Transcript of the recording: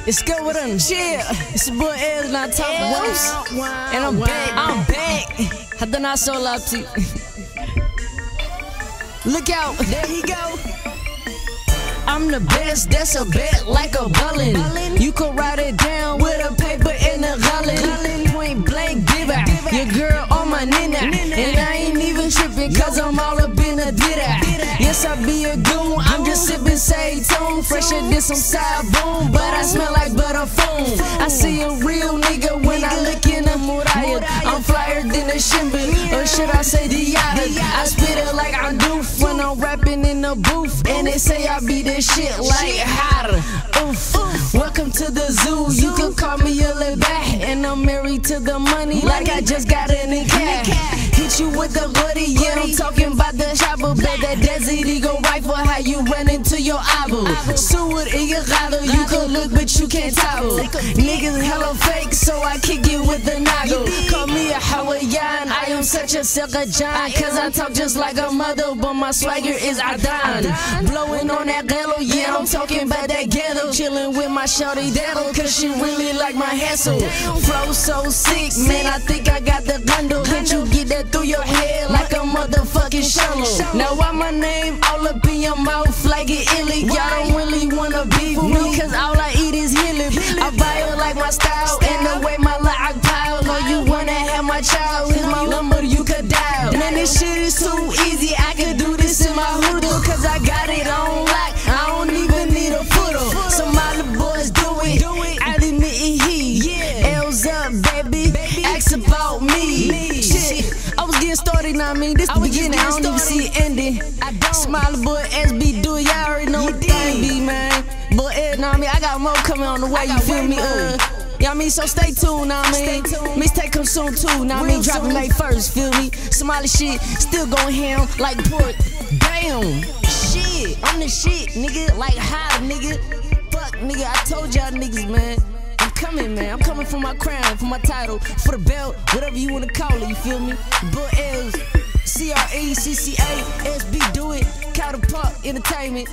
It's good with them. Yeah, it's your boy Ed and I talk worse. And I'm back. I done not so labtaay. Look out, there he go. I'm the best, that's a bet like a ballin'. You can write it down with a paper and a gallon. Point blank, give out your girl on my nina. And I ain't even trippin' cause I'm all up in the dida. Yes, I be a goon, I'm just sippin' say tune. Fresher than some side boom, but I smell like butterfoam. I see a real nigga when I look in the muraya. I'm flyer than a shimbin, or should I say the yada. I spit it like I do when I'm rapping in the booth. And they say I be this shit like hotter. Oof. Welcome to the zoo. You can call me a little bat, and I'm married to the money like I just got it in cash. Hit you with the hoodie, yeah, I'm talking about the chopper. Bet that Desert Eagle rifle, how you run into your eyeball. Suit in your collar, you can look but you can't toggle. Niggas hella fake, so I kick it with the noggle. Call me a Hawaiian, I am such a sucker John, cause I talk just like a mother, but my swagger is Adan. Blowing on that ghetto, yeah, I'm talking about that ghetto. Chillin' with my shorty daddle, cause she really like my hassle. Flow so sick, man, I think I got the bundle. Can't you get that through your head like a motherfucking shovel? Now why my name all up in your mouth like it illy? Y'all don't really wanna be with me, cause all I eat is healing. I buy it like my style, and the way my life pile. Know you wanna have my child, here's my number you could dial. Man, this shit is too easy, I could do this in my hoodoo, cause I got it on lock, I don't even need a footer. Somali boys do it, I admit it he. L's up, baby, ask about me. Shit, I was getting started, now I mean, this the beginning, I don't even see it ending. Somali boy, SB do it, y'all already know what the thing be, man. Boy, Ed, now I mean, I got more coming on the way, you feel me? Yeah, I mean, so stay tuned, now I mean. Mixtape come soon too, now I mean, dropping May 1st, feel me? Somali shit, still going ham like pork. Damn, shit, I'm the shit, nigga, like hot, nigga. Fuck, nigga, I told y'all niggas, man. I'm coming, man, I'm coming for my crown, for my title, for the belt, whatever you wanna call it, you feel me? Boy L's, CRE, CCA, SB, do it, Counterpart Entertainment.